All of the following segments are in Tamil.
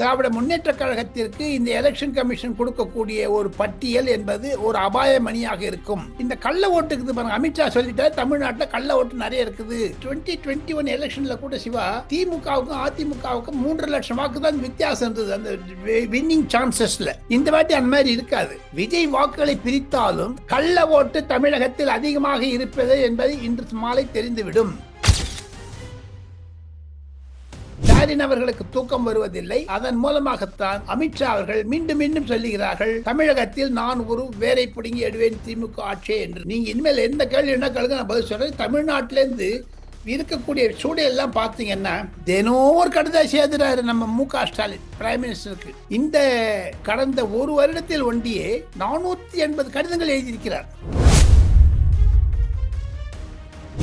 திராவிட முன்னேற்ற கழகத்திற்கு இந்த எலெக்ஷன் கமிஷன் கொடுக்கக்கூடிய ஒரு பட்டியல் என்பது ஒரு அபாய மணியாக இருக்கும். இந்த கள்ள ஓட்டுக்கு பாருங்க, அமித்ஷா சொல்லிட்டாரு தமிழ்நாட்டில் கள்ள ஓட்டு நிறைய இருக்குது. 2021 எலெக்ஷன்ல கூட சிவா திமுகவுக்கும் அதிமுகவுக்கும் 3.5 லட்சம் வாக்கு தான் வித்தியாசம் இருந்தது அந்த வின்னிங் சான்சஸ்ல. இந்த வாட்டி அந்த மாதிரி இருக்காது. விஜய் வாக்குகளை பிரித்தாலும் கள்ள ஓட்டு தமிழகத்தில் அதிகமாக இருப்பது என்பது இன்று மாலை தெரிந்துவிடும். ஸ்டாலின் அவர்களுக்கு தூக்கம் வருவதில்லை. அதன் மூலமாகத்தான் அமித்ஷா அவர்கள் மீண்டும் மீண்டும் சொல்லுகிறார்கள், தமிழகத்தில் நான் ஒரு வேரை பிடுங்கி எடுவேன் திமுக ஆட்சி என்று. நீங்க இனிமேல் எந்த கேள்வி என்ன கேளுங்க, நான் பதில் சொல்றேன். தமிழ்நாட்டிலேருந்து இருக்கக்கூடிய சூழலெல்லாம் பார்த்தீங்கன்னா தினம் ஒரு கடிதாசி எழுதுறாரு நம்ம மு.க. ஸ்டாலின் பிரைம் மினிஸ்டருக்கு. இந்த கடந்த ஒரு வருடத்தில் ஒண்டியே 480 கடிதங்கள் எழுதியிருக்கிறார்.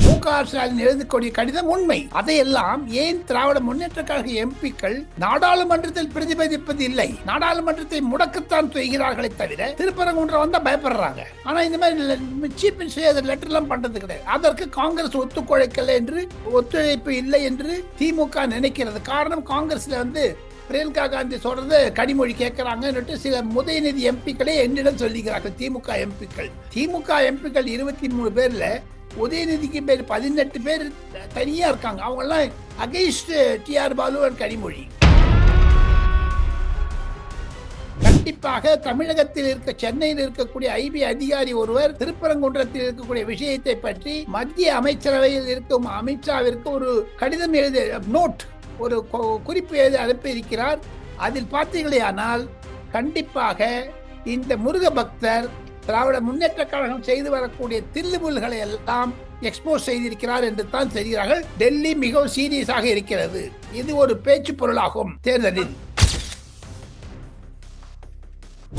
மு.க. ஸ்டாலின் எழுதக்கூடிய கடிதம் உண்மை. அதையெல்லாம் ஏன் திராவிட முன்னேற்ற கழக எம்பிக்கள் நாடாளுமன்றத்தில் பிரதிபலிப்பது இல்லை? நாடாளுமன்றத்தை முடக்கத்தான் செய்கிறார்களே தவிர திருப்பரங்குன்றம் வந்தா பயப்படுறாங்க. ஆனா இந்த மாதிரி சீஃப் மினிஸ்டர் லெட்டர் எல்லாம் பண்றது கிடையாது. அதற்கு காங்கிரஸ் ஒத்துழைக்கல என்று, ஒத்துழைப்பு இல்லை என்று திமுக நினைக்கிறது. காரணம், காங்கிரஸ்ல பிரியங்கா காந்தி சொல்றது கனிமொழி கேட்கிறாங்க. சில உதயநிதி எம்பிக்களே என்னிடம் சொல்லிக்கிறார்கள். திமுக எம்பிக்கள் 23 பேர்ல உதயநிதிக்கு பேர் 18 பேர் தனியா இருக்காங்க. அவங்க எல்லாம் அகைன்ஸ்ட் டிஆர் பாலு அண்ட் கனிமொழி. கண்டிப்பாக தமிழகத்தில் சென்னையில் இருக்கக்கூடிய ஐபி அதிகாரி ஒருவர் திருப்பரங்குன்றத்தில் இருக்கக்கூடிய விஷயத்தை பற்றி மத்திய அமைச்சரவையில் இருக்கும் அமித்ஷாவிற்கு ஒரு கடிதம் எழுதி, நோட், ஒரு குறிப்பு எழுதி அனுப்பியிருக்கிறார். அதில் பார்த்தீங்களே ஆனால் கண்டிப்பாக இந்த முருக பக்தர் திராவிட முன்னேற்ற கழகம் செய்து வரக்கூடிய தில்லுமுல்களை எல்லாம் எக்ஸ்போஸ் செய்திருக்கிறார் என்று தான் தெரிகிறார்கள். டெல்லி மிகவும் சீரியஸாக இருக்கிறது. இது ஒரு பேச்சு பொருளாகும். தேர்தலில்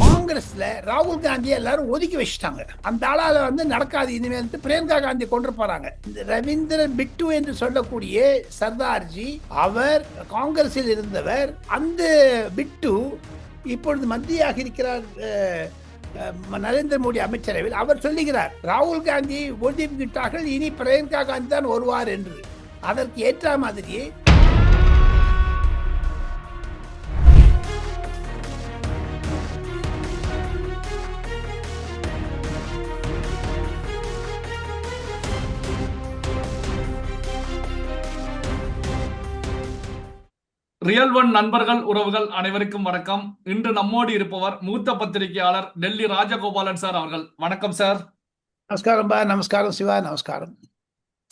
காங்கிரஸ்ல ராகுல் காந்தி எல்லாரும் ஒதுக்கி வச்சுட்டாங்க. அந்த ஆளால நடக்காது இனிமேல் பிரியங்கா காந்தி கொண்டு போறாங்க. இந்த ரவீந்திர பிட்டு என்று சொல்லக்கூடிய சர்தார்ஜி, அவர் காங்கிரஸில் இருந்தவர். அந்த பிட்டு இப்பொழுது மத்தியாக இருக்கிறார் நரேந்திர மோடி அமைச்சரவையில். அவர் சொல்லுகிறார், ராகுல் காந்தி ஒதுக்கிவிட்டார்கள், இனி பிரியங்கா காந்தி தான் வருவார் என்று. அதற்கு ஏற்ற மாதிரியே ரியல் ஒன் நண்பர்கள், உறவுகள் அனைவருக்கும் வணக்கம். இன்று நம்மோடு இருப்பவர் மூத்த பத்திரிகையாளர் டெல்லி ராஜகோபாலன் சார் அவர்கள். வணக்கம் சார். நமஸ்காரம். நமஸ்காரம் சிவா. நமஸ்காரம்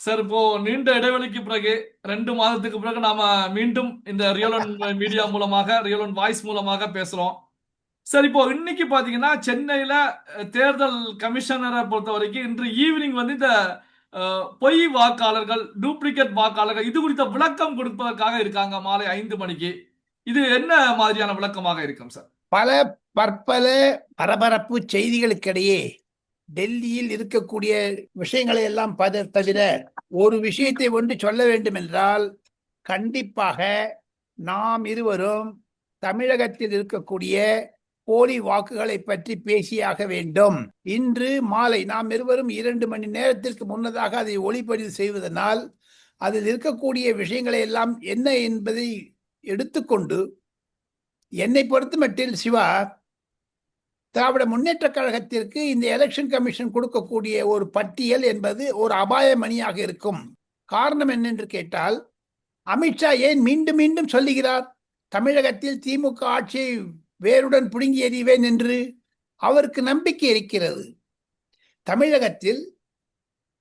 சார். இப்போ நீண்ட இடைவெளிக்கு பிறகு 2 மாதத்துக்கு பிறகு நாம மீண்டும் இந்த ரியல் ஒன் மீடியா மூலமாக, ரியல் ஒன் வாய்ஸ் மூலமாக பேசுறோம் சார். இப்போ இன்னைக்கு பாத்தீங்கன்னா சென்னையில தேர்தல் கமிஷனரை பொறுத்த வரைக்கும் இன்று ஈவினிங் இந்த பொய் வாக்காளர்கள், டூப்ளிகேட் வாக்காளர்கள், இது குறித்த விளக்கம் கொடுப்பதற்காக இருக்காங்க மாலை 5 மணிக்கு. இது என்ன மாதிரியான விளக்கமாக இருக்கும் சார்? பல பற்பல பரபரப்பு செய்திகளுக்கிடையே டெல்லியில் இருக்கக்கூடிய விஷயங்களை எல்லாம் தவிர ஒரு விஷயத்தை ஒன்று சொல்ல வேண்டும் என்றால், கண்டிப்பாக நாம் இருவரும் தமிழகத்தில் இருக்கக்கூடிய போலி வாக்குகளை பற்றி பேசியாக வேண்டும். இன்று மாலை நாம் இருவரும் 2 மணி நேரத்திற்கு முன்னதாக அதை ஒளிப்பதிவு செய்வதனால் அதில் இருக்கக்கூடிய விஷயங்களை எல்லாம் என்ன என்பதை எடுத்துக்கொண்டு, என்னை பொறுத்த மட்டில் சிவா, திராவிட முன்னேற்ற கழகத்திற்கு இந்த எலெக்ஷன் கமிஷன் கொடுக்கக்கூடிய ஒரு பட்டியல் என்பது ஒரு அபாய மணியாக இருக்கும். காரணம் என்னென்று கேட்டால், அமித்ஷா ஏன் மீண்டும் மீண்டும் சொல்லுகிறார் தமிழகத்தில் திமுக ஆட்சியை வேருடன் பிடுங்கி எறிவேன் என்று? அவருக்கு நம்பிக்கை இருக்கிறது. தமிழகத்தில்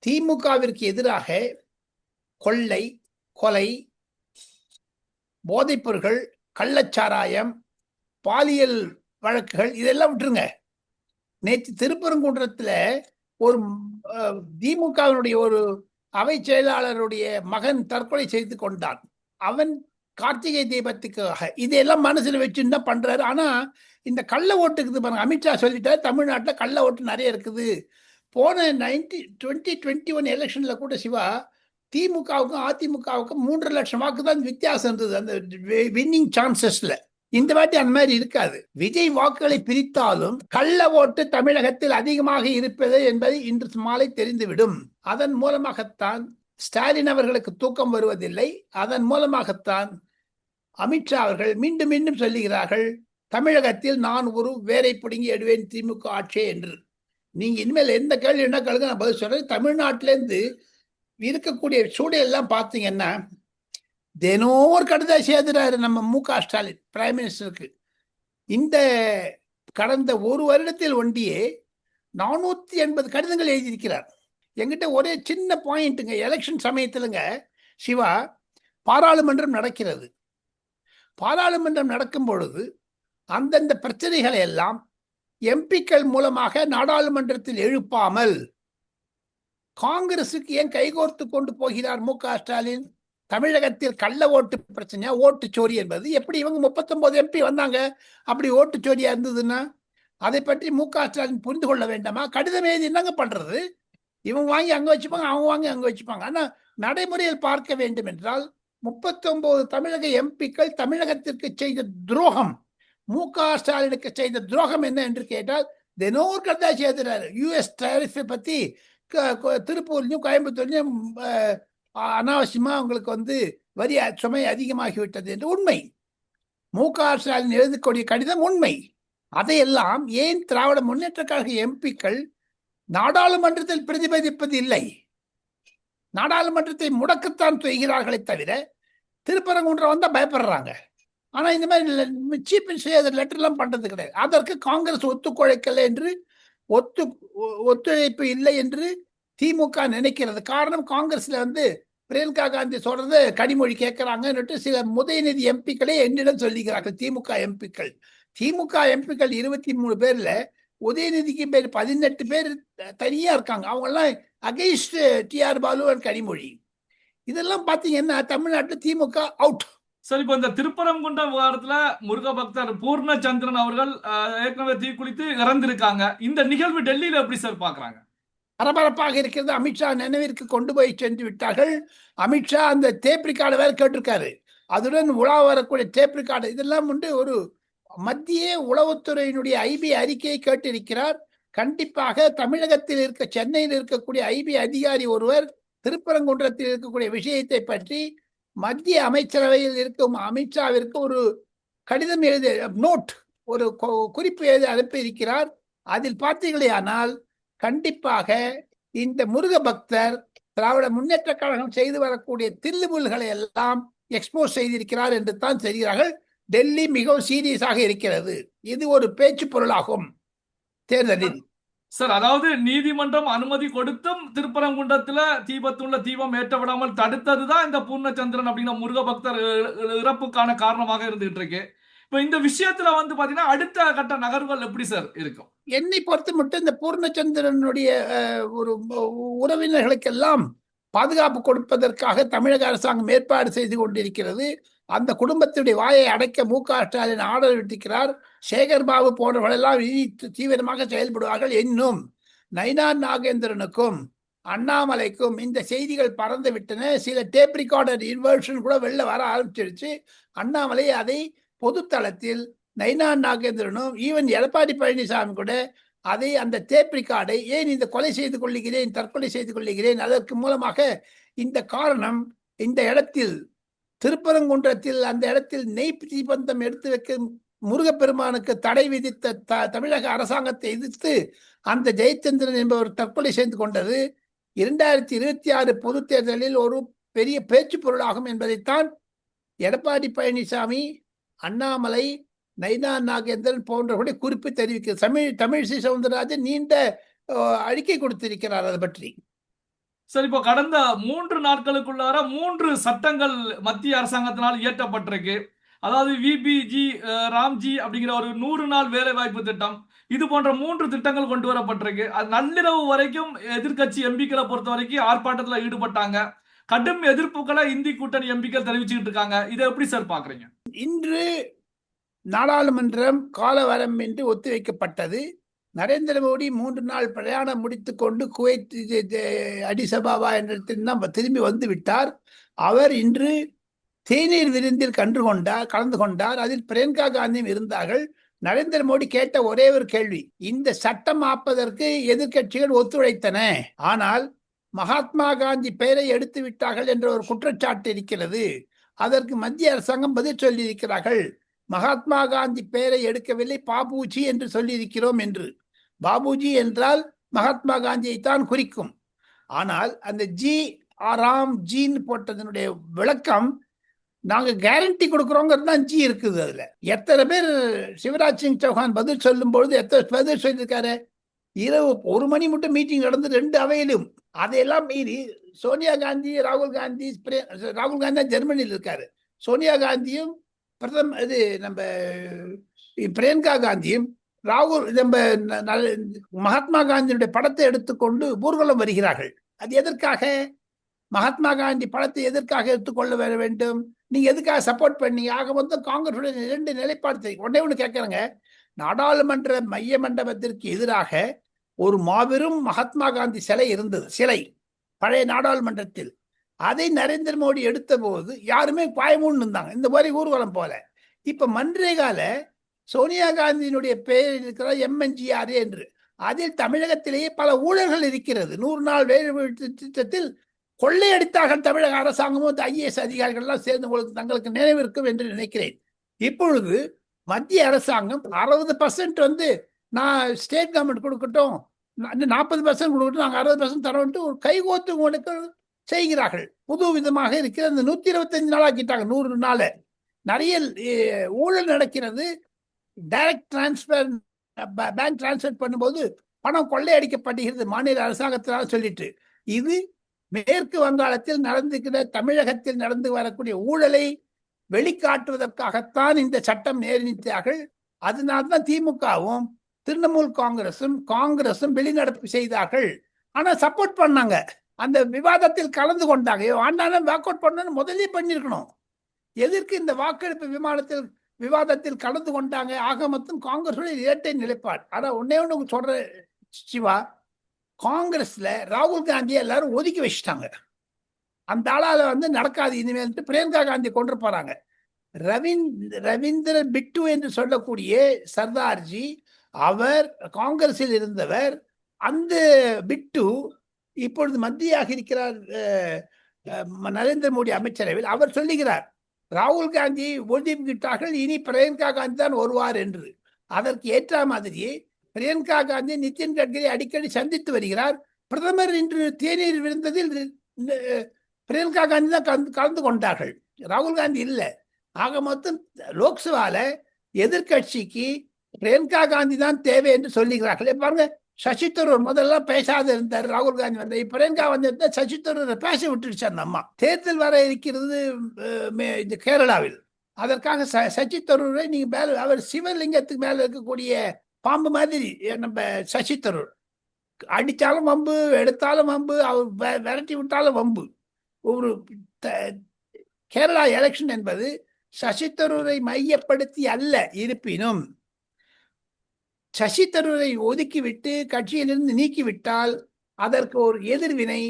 திமுகவிற்கு எதிராக கொள்ளை, கொலை, போதைப்பொருட்கள், கள்ளச்சாராயம், பாலியல் வழக்குகள், இதெல்லாம் விட்டுருங்க. நேற்று திருப்பரங்குன்றத்தில் ஒரு திமுகவினுடைய ஒரு அவை செயலாளருடைய மகன் தற்கொலை செய்து கொண்டான். அவன் கார்த்திகை தீபத்துக்காக இதெல்லாம் மனசுல வச்சுன்னு பண்றாரு. ஆனா இந்த கள்ள ஓட்டுக்கு பாருங்க, அமித்ஷா சொல்லிட்டாரு தமிழ்நாட்டில் கள்ள ஓட்டு நிறைய இருக்குது. போன 2021 எலெக்ஷன்ல கூட சிவா திமுகவுக்கும் அதிமுகவுக்கும் 3.5 லட்சம் வாக்கு தான் வித்தியாசம் இருந்தது அந்த வின்னிங் சான்சஸ்ல. இந்த வாட்டி அந்த மாதிரி இருக்காது. விஜய் வாக்குகளை பிரித்தாலும் கள்ள ஓட்டு தமிழகத்தில் அதிகமாக இருப்பது என்பது இன்று மாலை தெரிந்துவிடும். அதன் மூலமாகத்தான் ஸ்டாலின் அவர்களுக்கு தூக்கம் வருவதில்லை. அதன் மூலமாகத்தான் அமித்ஷா அவர்கள் மீண்டும் மீண்டும் சொல்லுகிறார்கள், தமிழகத்தில் நான் ஒரு வேரை பிடுங்கி எடுவேன் திமுக ஆட்சியே என்று. நீங்க இனிமேல் எந்த கேள்வி என்ன கேளுங்க, நான் பதில் சொல்றேன். தமிழ்நாட்டிலேருந்து இருக்கக்கூடிய சூழல் எல்லாம் பார்த்தீங்கன்னா, தினம் ஒரு கடிதம் எழுதுறாரு நம்ம மு.க. ஸ்டாலின் பிரைம் மினிஸ்டருக்கு. இந்த கடந்த ஒரு வருடத்தில் ஒண்டியே 480 கடிதங்கள் எழுதியிருக்கிறார். என்கிட்ட ஒரே சின்ன பாயிண்ட்டுங்க, எலெக்ஷன் சமயத்திலுங்க சிவா, பாராளுமன்றம் நடக்கிறது. பாராளுமன்றம் நடக்கும் பொழுது அந்தந்த பிரச்சனைகளை எல்லாம் எம்பிக்கள் மூலமாக நாடாளுமன்றத்தில் எழுப்பாமல் காங்கிரசுக்கு ஏன் கைகோர்த்து கொண்டு போகிறார் மு.க. ஸ்டாலின்? தமிழகத்தில் கள்ள ஓட்டு பிரச்சனையா, ஓட்டுச்சோரி என்பது எப்படி? இவங்க 39 எம்பி வந்தாங்க, அப்படி ஓட்டுச்சோரியா இருந்ததுன்னா அதை பற்றி மு.க. ஸ்டாலின் புரிந்து கொள்ள வேண்டாமா? கடிதம் எழுதி என்னங்க பண்றது? இவங்க வாங்கி அங்க வச்சுப்பாங்க, அவங்க வாங்கி அங்க வச்சுப்பாங்க. ஆனா நடைமுறையில் பார்க்க வேண்டும் என்றால் 39 தமிழக எம்பிக்கள் தமிழகத்திற்கு செய்த துரோகம், மு.க. ஸ்டாலினுக்கு செய்த துரோகம் என்ன என்று கேட்டால், தினம் ஒரு கடிதம் எழுதுறாரு. யூஎஸ் டாரிஃபை பத்தி திருப்பூர்லையும் கோயம்புத்தூர்லையும் அனாவசியமா உங்களுக்கு வரி சுமை அதிகமாகிவிட்டது என்று உண்மை. மு.க. ஸ்டாலின் எழுதக்கூடிய கடிதம் உண்மை. அதையெல்லாம் ஏன் திராவிட முன்னேற்ற கழக எம்பிக்கள் நாடாளுமன்றத்தில் பிரதிபலிப்பது இல்லை? நாடாளுமன்றத்தை முடக்கத்தான் செய்கிறார்களே தவிர திருப்பரங்குன்றம் வந்தா பயப்படுறாங்க. ஆனா இந்த மாதிரி சீஃப் மினிஸ்டர் லெட்டர் எல்லாம் பண்றது கிடையாது. அதற்கு காங்கிரஸ் ஒத்துழைக்கல என்று ஒத்துழைப்பு இல்லை என்று திமுக நினைக்கிறது. காரணம், காங்கிரஸ்ல பிரியங்கா காந்தி சொல்றது கனிமொழி கேட்கிறாங்க. சில உதயநிதி எம்பிக்களே என்னிடம் சொல்லுகிறார்கள். திமுக எம்பிக்கள் 23 பேர்ல உதயநிதிக்கு பேர் 18 பேர் தனியா இருக்காங்க. அவங்க எல்லாம் அகைன்ஸ்ட் டி.ஆர். பாலு அண்ட் கனிமொழி. இதெல்லாம் பாத்தீங்கன்னா தமிழ்நாட்டில் திமுக அவுட். சரி, இப்போ இந்த திருப்பரங்குன்றம் விவகாரத்துல முருக பக்தர் பூர்ணச்சந்திரன் அவர்கள் ஏற்கனவே தீக்குளித்து இறந்திருக்காங்க. இந்த நிகழ்வு டெல்லியில எப்படி சார் பாக்குறாங்க? பரபரப்பாக இருக்கிறது. அமித்ஷா நினைவிற்கு கொண்டு போய் சென்று விட்டார்கள். அமித்ஷா அந்த டேப் ரெக்கார்டு வேற கேட்டிருக்காரு. அதுடன் உலா வரக்கூடிய டேப் ரெக்கார்டு இதெல்லாம் ஒரு மத்திய உளவுத்துறையினுடைய ஐபி அறிக்கையை கேட்டிருக்கிறார். கண்டிப்பாக தமிழகத்தில் சென்னையில் இருக்கக்கூடிய ஐபி அதிகாரி ஒருவர் திருப்பரங்குன்றத்தில் இருக்கக்கூடிய விஷயத்தை பற்றி மத்திய அமைச்சரவையில் இருக்கும் அமித்ஷாவிற்கு ஒரு கடிதம் எழுதி நோட் ஒரு குறிப்பு எழுதி அனுப்பியிருக்கிறார். அதில் பார்த்தீங்களே ஆனால் கண்டிப்பாக இந்த முருக பக்தர் திராவிட முன்னேற்ற கழகம் செய்து வரக்கூடிய தில்லுமுல்களை எல்லாம் எக்ஸ்போஸ் செய்திருக்கிறார் என்று தான் செய்கிறார்கள். டெல்லி மிகவும் சீரியஸாக இருக்கிறது. இது ஒரு பேச்சு பொருளாகும் தேர்தலில். சார், அதாவது நீதிமன்றம் அனுமதி கொடுத்தும் திருப்பரங்குன்றத்துல தீபம் ஏற்ற விடாமல் தடுத்ததுதான் இந்த பூர்ணச்சந்திரன் அப்படிங்கிற முருக பக்தர் இறப்புக்கான காரணமாக இருந்துகிட்டு இருக்கு. இப்ப இந்த விஷயத்துல பாத்தீங்கன்னா அடுத்த கட்ட நகர்வுகள் எப்படி சார் இருக்கும்? என்னை பொறுத்து மட்டும் இந்த பூர்ணச்சந்திரனுடைய ஒரு உறவினர்களுக்கெல்லாம் பாதுகாப்பு கொடுப்பதற்காக தமிழக அரசாங்கம் ஏற்பாடு செய்து கொண்டிருக்கிறது. அந்த குடும்பத்துடைய வாயை அடைக்க மு.க. ஸ்டாலின் ஆர்டர் விட்டிருக்கிறார். சேகர் பாபு போன்றவர்களெல்லாம் தீவிரமாக செயல்படுவார்கள். இன்னும் நயினார் நாகேந்திரனுக்கும் அண்ணாமலைக்கும் இந்த செய்திகள் பறந்து விட்டன. சில டேப் ரெக்கார்டர் இன்வர்ஷன் கூட வெளில வர ஆரம்பிச்சிருச்சு. அண்ணாமலை அதை பொதுத்தளத்தில் நயினார் நாகேந்திரனும் ஈவன் எடப்பாடி பழனிசாமி கூட அதை அந்த டேப் ரெக்கார்டை ஏன் இந்த கொலை செய்து கொள்ளுகிறேன், தற்கொலை செய்து கொள்ளுகிறேன், அதற்கு மூலமாக இந்த காரணம் இந்த இடத்தில் திருப்பரங்குன்றத்தில் அந்த இடத்தில் நெய் தீபந்தம் எடுத்து வைக்க முருகப்பெருமானுக்கு தடை விதித்த தமிழக அரசாங்கத்தை எதிர்த்து அந்த ஜெயச்சந்திரன் என்பவர் தற்கொலை செய்து கொண்டது 2026 பொது தேர்தலில் ஒரு பெரிய பேச்சு பொருளாகும் என்பதைத்தான் எடப்பாடி பழனிசாமி, அண்ணாமலை, நயினார் நாகேந்திரன் போன்றவர்களை குறிப்பு தெரிவிக்கிறது. தமிழிசை சவுந்தரராஜன் நீண்ட அறிக்கை கொடுத்திருக்கிறார் அதை பற்றி. சரி, இப்போ கடந்த 3 நாட்களுக்குள்ளார 3 சட்டங்கள் மத்திய அரசாங்கத்தினால் இயற்றப்பட்டிருக்கு. அதாவது விபிஜி ராம்ஜி அப்படிங்கிற ஒரு 100 நாள் வேலை வாய்ப்பு திட்டம், இது போன்ற 3 திட்டங்கள் கொண்டு வரப்பட்டிருக்கு. அது நள்ளிரவு வரைக்கும் எதிர்கட்சி எம்பிக்களை பொறுத்த வரைக்கும் ஆர்ப்பாட்டத்தில் ஈடுபட்டாங்க. கடும் எதிர்ப்புகளை இந்தி கூட்டணி எம்பிக்கள் தெரிவிச்சுக்கிட்டு இருக்காங்க. இதை எப்படி சார் பாக்குறீங்க? இன்று நாடாளுமன்றம் காலவரம்பின்றி ஒத்திவைக்கப்பட்டது. நரேந்திர மோடி 3 நாள் பிரயாணம் முடித்துக் கொண்டு குவைத் அடிசபாபா என்ற திரும்பி வந்து விட்டார். அவர் இன்று தேநீர் விருந்தில் கலந்து கொண்டார். அதில் பிரியங்கா காந்தியும் இருந்தார்கள். நரேந்திர மோடி கேட்ட ஒரே ஒரு கேள்வி, இந்த சட்டம் ஆப்பதற்கு எதிர்கட்சிகள் ஒத்துழைத்தன, ஆனால் மகாத்மா காந்தி பெயரை எடுத்து விட்டார்கள் என்ற ஒரு குற்றச்சாட்டு இருக்கிறது. அதற்கு மத்திய அரசாங்கம் பதில் சொல்லியிருக்கிறார்கள். மகாத்மா காந்தி பெயரை எடுக்கவில்லை, பாபுஜி என்று சொல்லியிருக்கிறோம் என்று. பாபுஜி என்றால் மகாத்மா காந்தியை தான் குறிக்கும். ஆனால் அந்த ஜி ராம் ஜின்னு போட்டதனுடைய விளக்கம், நாங்க கேரண்டி கொடுக்குறோங்கிறது தான் ஜி இருக்குது. அதுல எத்தனை பேர் சிவராஜ் சிங் சௌஹான் பதில் சொல்லும் பொழுது எத்தனை பதில் சொல்லியிருக்காரு? இரவு 1 மணி மட்டும் மீட்டிங் நடந்து 2 அவையிலும். அதையெல்லாம் மீறி சோனியா காந்தி, ராகுல் காந்தி தான் ஜெர்மனியில் இருக்காரு. சோனியா காந்தியும் இது நம்ம பிரியங்கா காந்தியும் நம்ம மகாத்மா காந்தியுடைய படத்தை எடுத்துக்கொண்டு ஊர்வலம் வருகிறார்கள். அது எதற்காக? மகாத்மா காந்தி படத்தை எதற்காக எடுத்துக்கொள்ள வர வேண்டும்? நீங்க எதுக்காக சப்போர்ட் பண்ணீங்க? ஆக மொத்தம் காங்கிரஸுடைய 2 நிலைப்பாடு. ஒண்ணு கேட்கறேங்க, நாடாளுமன்ற மைய மண்டபத்திற்கு எதிராக ஒரு மாபெரும் மகாத்மா காந்தி சிலை இருந்தது, சிலை பழைய நாடாளுமன்றத்தில். அதை நரேந்திர மோடி எடுத்த போது யாருமே பாயமூன்னு இருந்தாங்க, இந்த மாதிரி ஊர்வலம் போல. இப்ப மன்ரேகால சோனியா காந்தியினுடைய பெயர் இருக்கிற எம்என்ஜிஆர் என்று, அதில் தமிழகத்திலேயே பல ஊழல்கள் இருக்கிறது. 100 நாள் வேலை திட்டத்தில் கொள்ளையடித்தார்கள் தமிழக அரசாங்கமும் ஐஏஎஸ் அதிகாரிகள் எல்லாம் சேர்ந்து. உங்களுக்கு தங்களுக்கு நினைவிருக்கும் என்று நினைக்கிறேன். இப்பொழுது மத்திய அரசாங்கம் 60% வந்து நான் ஸ்டேட் கவர்மெண்ட் கொடுக்கட்டும், 40% கொடுக்கட்டும், நாங்கள் 60% தரோன்ட்டு ஒரு கைகோத்து உங்களுக்கு செய்கிறார்கள். புது விதமாக இருக்கிற அந்த 125 நாள் ஆக்கிட்டாங்க. 100 நாள் நிறைய ஊழல் நடக்கிறது. டைரக்ட் டிரான்ஸ்பர், பேங்க் டிரான்ஸ்பர் பண்ணும்போது பணம் கொள்ளையடிக்கப்படுகிறது மாநில அரசாங்கத்தினால் சொல்லிட்டு. இது மேற்கு வங்காளத்தில் நடந்துகிற, தமிழகத்தில் நடந்து வரக்கூடிய ஊழலை வெளிக்காட்டுவதற்காகத்தான் இந்த சட்டம் நிர்ணயித்தார்கள். அதனால்தான் திமுகவும் திரிணாமுல் காங்கிரசும் வெளிநடப்பு செய்தார்கள். ஆனா சப்போர்ட் பண்ணாங்க, அந்த விவாதத்தில் கலந்து கொண்டாங்க. ஆண்டாலும் வாக் அவுட் பண்ணணும், முதலே பண்ணிருக்கணும். எதற்கு இந்த வாக்கெடுப்பு விவாதத்தில் கலந்து கொண்டாங்க? ஆக மொத்தம் காங்கிரஸுடைய இரட்டை நிலைப்பாடு. ஆனா ஒண்ணு சொல்ற சிவா, காங்கிரஸ்ல ராகுல் காந்தியை எல்லாரும் ஒதுக்கி வச்சுட்டாங்க. அந்த ஆளால வந்து நடக்காது இனிமேல். பிரியங்கா காந்தி கொண்டு போறாங்க. ரவீந்திர பிட்டு என்று சொல்லக்கூடிய சர்தார்ஜி, அவர் காங்கிரஸில் இருந்தவர். அந்த பிட்டு இப்பொழுது மத்தியாக இருக்கிறார் நரேந்திர மோடி அமைச்சரவையில். அவர் சொல்லுகிறார், ராகுல் காந்தியை ஒதுக்கிவிட்டார்கள், இனி பிரியங்கா காந்தி தான் வருவார் என்று. அதற்கு ஏற்ற மாதிரியே பிரியங்கா காந்தி நிதின் கட்கரி அடிக்கடி சந்தித்து வருகிறார். பிரதமர் இன்று தேநீர் விருந்ததில் பிரியங்கா காந்தி தான் கலந்து கொண்டார்கள், ராகுல் காந்தி இல்லை. ஆக மொத்தம் லோக்சபால எதிர்கட்சிக்கு பிரியங்கா காந்தி தான் தேவை என்று சொல்லுகிறார்கள். பாருங்க, சசி தரூர் முதல்ல பேசாத இருந்தார், ராகுல் காந்தி வந்த பிரியங்கா வந்து சசி தரூரை பேச விட்டுடுச்சு அந்த அம்மா. தேர்தல் வர இருக்கிறது கேரளாவில். அதற்காக சசி தரூரை நீங்க மேல, அவர் சிவலிங்கத்துக்கு மேல இருக்கக்கூடிய பாம்பு மாதிரி நம்ம சசி தரூர். அடித்தாலும் வம்பு, எடுத்தாலும் வம்பு, அவர் விரட்டி விட்டாலும் வம்பு. ஒரு கேரளா எலெக்ஷன் என்பது சசி தரூரை மையப்படுத்தி அல்ல. இருப்பினும் சசி தரூரை ஒதுக்கிவிட்டு கட்சியிலிருந்து நீக்கிவிட்டால் அதற்கு ஒரு எதிர்வினை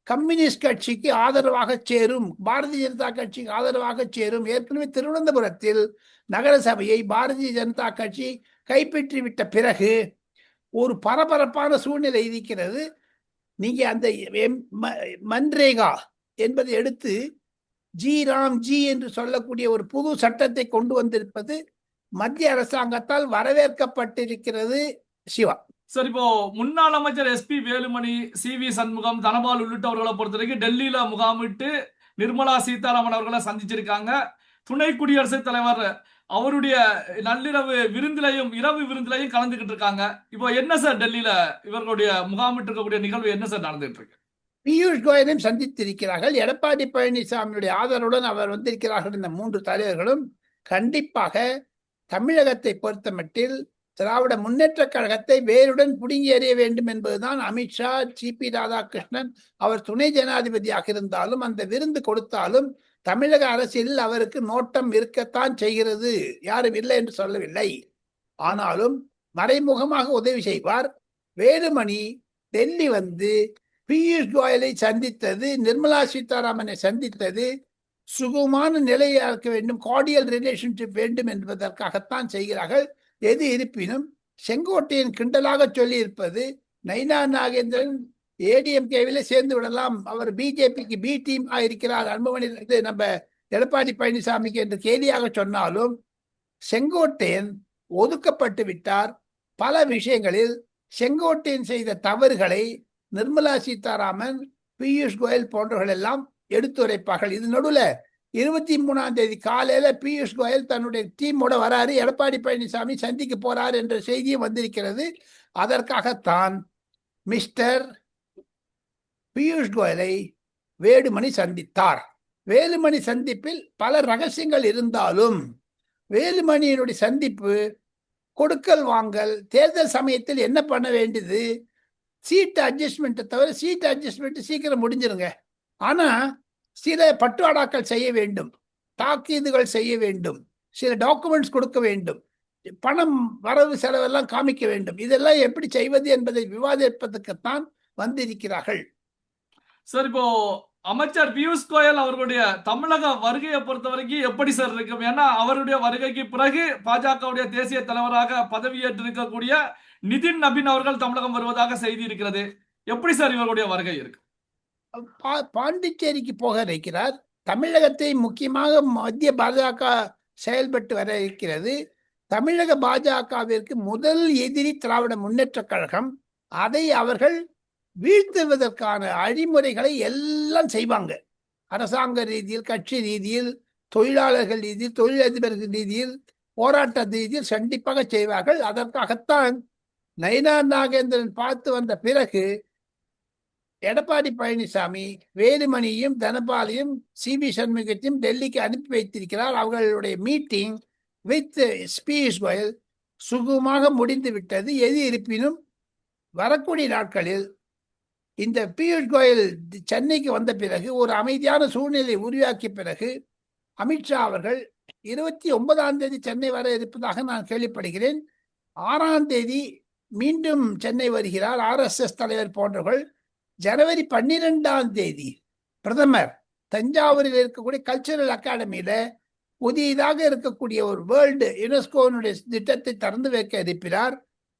கம்யூனிஸ்ட் கட்சிக்கு ஆதரவாக சேரும், பாரதிய ஜனதா கட்சிக்கு ஆதரவாக சேரும். ஏற்கனவே திருவனந்தபுரத்தில் நகரசபையை பாரதிய ஜனதா கட்சி கைப்பற்றி விட்ட பிறகு ஒரு பரபரப்பான சூழ்நிலை இருக்கிறது. நீங்க அந்த மன்ரேகா என்பதை எடுத்து ஜி என்று சொல்லக்கூடிய ஒரு புது சட்டத்தை கொண்டு வந்திருப்பது மத்திய அரசாங்கத்தால் வரவேற்கப்பட்டிருக்கிறது. சிவா, சார், இப்போ முன்னாள் அமைச்சர் SP வேலுமணி, CV சண்முகம், தனபால் உள்ளிட்டவர்களை பொறுத்த வரைக்கும் டெல்லியில முகாமிட்டு நிர்மலா சீதாராமன் அவர்களை சந்திச்சிருக்காங்க. துணை குடியரசுத் தலைவர் அவருடைய நள்ளிரவு விருந்திலையும் இரவு விருந்திலையும் கலந்துகிட்டு இருக்காங்க. இப்போ என்ன சார் டெல்லியில இவர்களுடைய முகாமிட்டு இருக்கக்கூடிய நிகழ்வு என்ன சார் நடந்துட்டு இருக்கு? பியூஷ் கோயலையும் சந்தித்திருக்கிறார்கள். எடப்பாடி பழனிசாமியுடைய ஆதரவுடன் அவர் வந்திருக்கிறார்கள். இந்த 3 தலைவர்களும் கண்டிப்பாக தமிழகத்தை பொறுத்தமட்டில் திராவிட முன்னேற்ற கழகத்தை வேருடன் புடுங்கி எறிய வேண்டும் என்பதுதான் அமித்ஷா, CP ராதாகிருஷ்ணன் அவர் துணை ஜனாதிபதியாக இருந்தாலும் அந்த விருந்து கொடுத்தாலும் தமிழக அரசியலில் அவருக்கு நோட்டம் இருக்கத்தான் செய்கிறது. யாரும் இல்லை என்று சொல்லவில்லை. ஆனாலும் மறைமுகமாக உதவி செய்வார். வேலுமணி டெல்லி வந்து பியூஷ் கோயலை சந்தித்தது, நிர்மலா சீதாராமனை சந்தித்தது சுகமான நிலையாக இருக்க வேண்டும், கார்டியல் ரிலேஷன்ஷிப் வேண்டும் என்பதற்காகத்தான் செய்கிறார்கள். எது இருப்பினும் செங்கோட்டையன் கிண்டலாக சொல்லி இருப்பது, நைனா நாகேந்திரன் ADMKவிலே சேர்ந்து விடலாம், அவர் BJPக்கு B டீம் இருக்கிறார், அன்புமணி நம்ம எடப்பாடி பழனிசாமிக்கு என்று கேலியாக சொன்னாலும் செங்கோட்டையன் ஒதுக்கப்பட்டு விட்டார். பல விஷயங்களில் செங்கோட்டையன் செய்த தவறுகளை நிர்மலா சீதாராமன், பியூஷ் கோயல் போன்றவர்கள் எல்லாம் எடுத்துரைப்பார்கள். இது நடுவில் 23ஆம் தேதி காலையில பியூஷ் கோயல் தன்னுடைய டீமோட வராரு, எடப்பாடி பழனிசாமி சந்திக்க போறார் என்ற செய்தியும் வந்திருக்கிறது. அதற்காகத்தான் மிஸ்டர் பியூஷ் கோயலை வேலுமணி சந்தித்தார். வேலுமணி சந்திப்பில் பல ரகசியங்கள் இருந்தாலும் வேலுமணியினுடைய சந்திப்பு கொடுக்கல் வாங்கல், தேர்தல் சமயத்தில் என்ன பண்ண வேண்டியது, சீட் அட்ஜஸ்ட்மெண்ட்டை தவிர, சீட் அட்ஜஸ்ட்மெண்ட் சீக்கிரம் முடிஞ்சிருங்க, ஆனா சில பட்டுவாடாக்கள் செய்ய வேண்டும், தாக்கீதுகள் செய்ய வேண்டும், சில டாக்குமெண்ட்ஸ் கொடுக்க வேண்டும், பணம் வரவு செலவெல்லாம் காமிக்க வேண்டும். இதெல்லாம் எப்படி செய்வது என்பதை விவாதிப்பதற்குத்தான் வந்திருக்கிறார்கள். சார், இப்போ அமைச்சர் பியூஷ் கோயல் அவர்களுடைய தமிழக வருகையை பொறுத்த வரைக்கும் எப்படி சார் இருக்கும்? ஏன்னா அவருடைய வருகைக்கு பிறகு பாஜகவுடைய தேசிய தலைவராக பதவியேற்று இருக்கக்கூடிய நிதின் நபீன் அவர்கள் தமிழகம் வருவதாக செய்தி இருக்கிறது. எப்படி சார் இவருடைய வருகை இருக்கு? பாண்டிச்சேரிக்கு போக இருக்கிறார். தமிழகத்தை முக்கியமாக மத்திய பாஜக செயல்பட்டு வர இருக்கிறது. தமிழக பாஜகவிற்கு முதல் எதிரி திராவிட முன்னேற்ற கழகம். அதை அவர்கள் வீழ்த்துவதற்கான அழிமுறைகளை எல்லாம் செய்வாங்க. அரசாங்க ரீதியில், கட்சி ரீதியில், தொழிலாளர்கள் ரீதியில், தொழிலதிபர்கள் ரீதியில், போராட்ட ரீதியில் கண்டிப்பாக செய்வார்கள். அதற்காகத்தான் நயினார் நாகேந்திரன் பார்த்து வந்த பிறகு எடப்பாடி பழனிசாமி வேலுமணியும் தனபாலையும் சி.வி. சண்முகத்தையும் டெல்லிக்கு அனுப்பி வைத்திருக்கிறார். அவர்களுடைய மீட்டிங் வித் பியூஷ் கோயல் சுகமாக முடிந்து விட்டது. எது இருப்பினும் வரக்கூடிய நாட்களில் இந்த பியூஷ் கோயல் சென்னைக்கு வந்த பிறகு, ஒரு அமைதியான சூழ்நிலை உருவாக்கிய பிறகு, அமித்ஷா அவர்கள் 29ஆம் தேதி சென்னை வர இருப்பதாக நான் கேள்விப்படுகிறேன். 6ஆம் தேதி மீண்டும் சென்னை வருகிறார் RSS தலைவர் போன்றவர்கள். ஜனவரி 12ஆம் தேதி பிரதமர் தஞ்சாவூரில் இருக்கக்கூடிய கல்ச்சரல் அகாடமியில புதியதாக இருக்கக்கூடிய ஒரு வேர்ல்டு யுனெஸ்கோனுடைய திட்டத்தை திறந்து வைக்க இருக்கிறார்.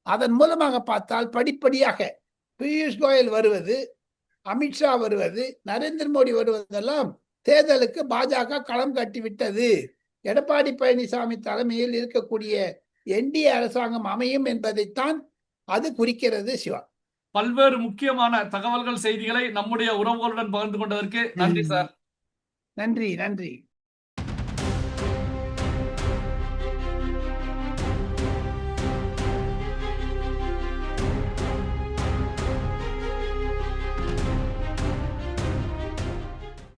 அதன் மூலமாக பார்த்தால் படிப்படியாக பியூஷ் கோயல் வருவது, அமித்ஷா வருவது, நரேந்திர மோடி வருவதெல்லாம் தேர்தலுக்கு பாஜக களம் கட்டிவிட்டது. எடப்பாடி பழனிசாமி தலைமையில் இருக்கக்கூடிய NDA அரசாங்கம் அமையும் என்பதைத்தான் அது குறிக்கிறது. சிவா, பல்வேறு முக்கியமான தகவல்கள், செய்திகளை நம்முடைய உறவுகளுடன் பகிர்ந்து கொண்டதற்கு நன்றி சார். நன்றி.